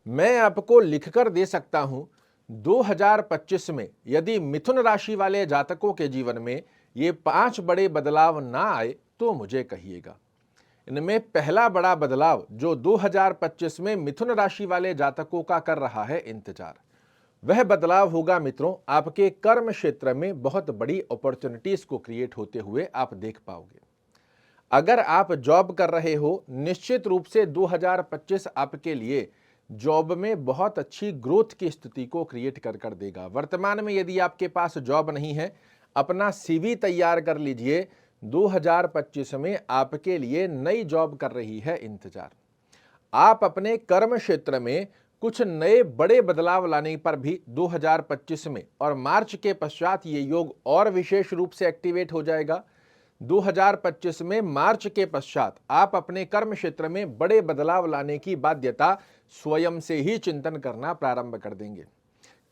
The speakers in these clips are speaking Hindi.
मैं आपको लिखकर दे सकता हूं 2025 में यदि मिथुन राशि वाले जातकों के जीवन में ये 5 बड़े बदलाव ना आए तो मुझे कहिएगा। इनमें पहला बड़ा बदलाव जो 2025 में मिथुन राशि वाले जातकों का कर रहा है इंतजार, वह बदलाव होगा मित्रों, आपके कर्म क्षेत्र में बहुत बड़ी अपॉर्चुनिटीज को क्रिएट होते हुए आप देख पाओगे। अगर आप जॉब कर रहे हो, निश्चित रूप से 2025 आपके लिए जॉब में बहुत अच्छी ग्रोथ की स्थिति को क्रिएट कर देगा। वर्तमान में यदि आपके पास जॉब नहीं है, अपना सीवी तैयार कर लीजिए। 2025 में आपके लिए नई जॉब कर रही है इंतजार। आप अपने कर्म क्षेत्र में कुछ नए बड़े बदलाव लाने पर भी 2025 में और मार्च के पश्चात ये योग और विशेष रूप से एक्टिवेट हो जाएगा। 2025 में मार्च के पश्चात आप अपने कर्म क्षेत्र में बड़े बदलाव लाने की बाध्यता स्वयं से ही चिंतन करना प्रारंभ कर देंगे।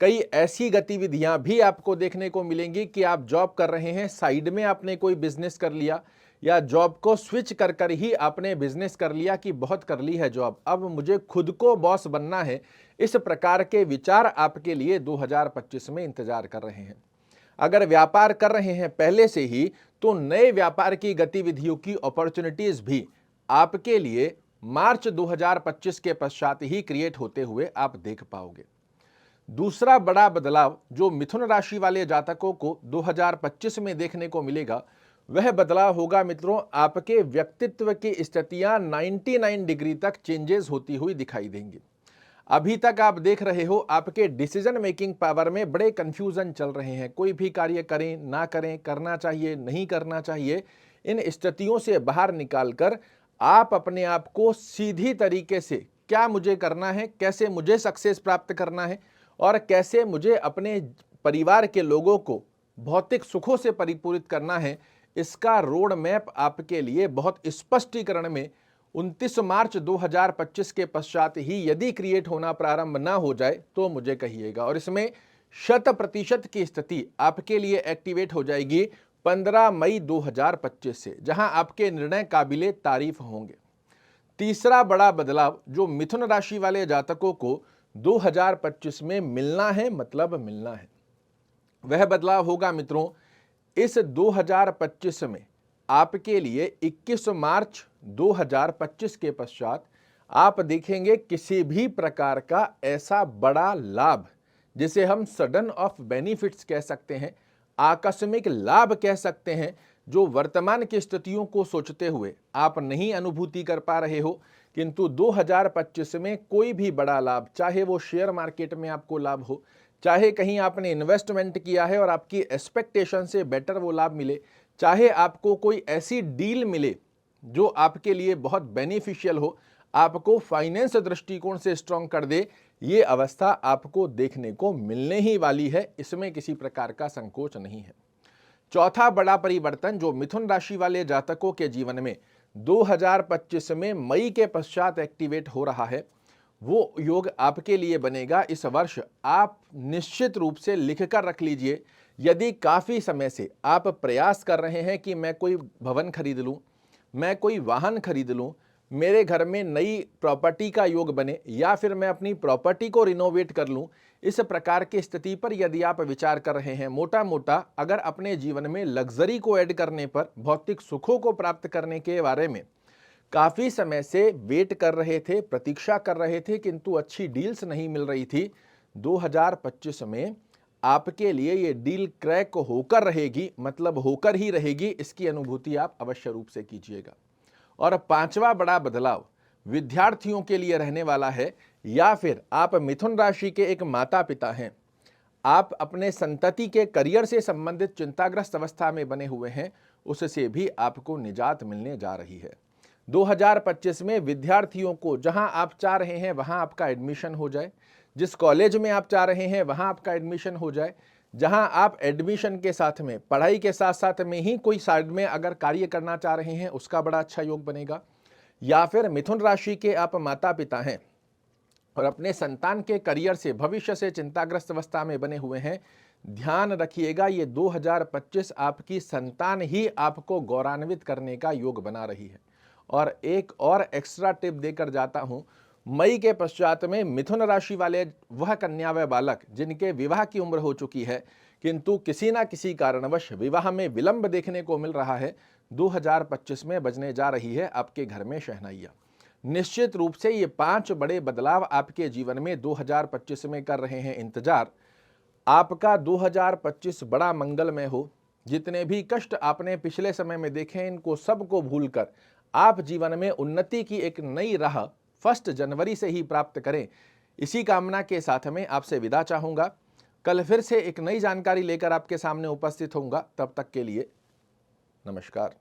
कई ऐसी गतिविधियां भी आपको देखने को मिलेंगी कि आप जॉब कर रहे हैं, साइड में आपने कोई बिजनेस कर लिया या जॉब को स्विच कर ही आपने बिजनेस कर लिया कि बहुत कर ली है जॉब, अब मुझे खुद को बॉस बनना है। इस प्रकार के विचार आपके लिए 2025 में इंतजार कर रहे हैं। अगर व्यापार कर रहे हैं पहले से ही, तो नए व्यापार की गतिविधियों की अपॉर्चुनिटीज भी आपके लिए मार्च 2025 के पश्चात ही क्रिएट होते हुए आप देख पाओगे। दूसरा बड़ा बदलाव जो मिथुन राशि वाले जातकों को 2025 में देखने को मिलेगा, वह बदलाव होगा मित्रों, आपके व्यक्तित्व की स्थितियां 99 डिग्री तक चेंजेस होती हुई दिखाई देंगी। अभी तक आप देख रहे हो आपके डिसीजन मेकिंग पावर में बड़े कंफ्यूजन चल रहे हैं। कोई भी कार्य करें ना करें, करना चाहिए नहीं करना चाहिए, इन स्थितियों से बाहर निकालकर आप अपने आप को सीधी तरीके से क्या मुझे करना है, कैसे मुझे सक्सेस प्राप्त करना है और कैसे मुझे अपने परिवार के लोगों को भौतिक सुखों से परिपूरित करना है, इसका रोड मैप आपके लिए बहुत स्पष्टीकरण में 29 मार्च 2025 के पश्चात ही यदि क्रिएट होना प्रारंभ ना हो जाए तो मुझे कहिएगा। और इसमें 100% की स्थिति आपके लिए एक्टिवेट हो जाएगी 15 मई 2025 से, जहां आपके निर्णय काबिले तारीफ होंगे। तीसरा बड़ा बदलाव जो मिथुन राशि वाले जातकों को 2025 में मिलना है, मतलब मिलना है, वह बदलाव होगा मित्रों, इस 2025 में आपके लिए 21 मार्च 2025 के पश्चात आप देखेंगे किसी भी प्रकार का ऐसा बड़ा लाभ जिसे हम सडन ऑफ बेनिफिट्स कह सकते हैं, आकस्मिक लाभ कह सकते हैं, जो वर्तमान की स्थितियों को सोचते हुए आप नहीं अनुभूति कर पा रहे हो, किंतु 2025 में कोई भी बड़ा लाभ, चाहे वो शेयर मार्केट में आपको लाभ हो, चाहे कहीं आपने इन्वेस्टमेंट किया है और आपकी एक्सपेक्टेशन से बेटर वो लाभ मिले, चाहे आपको कोई ऐसी डील मिले जो आपके लिए बहुत बेनिफिशियल हो, आपको फाइनेंस दृष्टिकोण से स्ट्रांग कर दे, ये अवस्था आपको देखने को मिलने ही वाली है। इसमें किसी प्रकार का संकोच नहीं है। चौथा बड़ा परिवर्तन जो मिथुन राशि वाले जातकों के जीवन में 2025 में मई के पश्चात एक्टिवेट हो रहा है, वो योग आपके लिए बनेगा इस वर्ष। आप निश्चित रूप से लिखकर रख लीजिए, यदि काफी समय से आप प्रयास कर रहे हैं कि मैं कोई भवन खरीद लूं, मैं कोई वाहन खरीद लूं, मेरे घर में नई प्रॉपर्टी का योग बने, या फिर मैं अपनी प्रॉपर्टी को रिनोवेट कर लूं, इस प्रकार की स्थिति पर यदि आप विचार कर रहे हैं, मोटा मोटा अगर अपने जीवन में लग्जरी को ऐड करने पर, भौतिक सुखों को प्राप्त करने के बारे में काफी समय से वेट कर रहे थे, प्रतीक्षा कर रहे थे, किंतु अच्छी डील्स नहीं मिल रही थी, 2025 में आपके लिए ये डील क्रैक होकर रहेगी, मतलब होकर ही रहेगी, इसकी अनुभूति आप अवश्य रूप से कीजिएगा। और पांचवा बड़ा बदलाव विद्यार्थियों के लिए रहने वाला है, या फिर आप मिथुन राशि के एक माता पिता हैं, आप अपने संतति के करियर से संबंधित चिंताग्रस्त अवस्था में बने हुए हैं, उससे भी आपको निजात मिलने जा रही है। 2025 में विद्यार्थियों को जहां आप चाह रहे हैं वहां आपका एडमिशन हो जाए, जिस कॉलेज में आप चाह रहे हैं वहां आपका एडमिशन हो जाए, जहां आप एडमिशन के साथ में पढ़ाई के साथ साथ में ही कोई साइड में अगर कार्य करना चाह रहे हैं उसका बड़ा अच्छा योग बनेगा। या फिर मिथुन राशि के आप माता पिता हैं और अपने संतान के करियर से, भविष्य से चिंताग्रस्त अवस्था में बने हुए हैं, ध्यान रखिएगा ये 2025 आपकी संतान ही आपको गौरवान्वित करने का योग बना रही है। और एक और एक्स्ट्रा टिप देकर जाता हूं, मई के पश्चात में मिथुन राशि वाले वह कन्या व बालक जिनके विवाह की उम्र हो चुकी है किंतु किसी ना किसी कारणवश विवाह में विलंब देखने को मिल रहा है, 2025 में बजने जा रही है आपके घर में शहनाइयां। निश्चित रूप से ये 5 बड़े बदलाव आपके जीवन में 2025 में कर रहे हैं इंतजार। आपका 2025 बड़ा मंगलमय हो। जितने भी कष्ट आपने पिछले समय में देखे इनको सबको भूलकर आप जीवन में उन्नति की एक नई राह 1 जनवरी से ही प्राप्त करें, इसी कामना के साथ में आपसे विदा चाहूँगा। कल फिर से एक नई जानकारी लेकर आपके सामने उपस्थित होऊंगा। तब तक के लिए नमस्कार।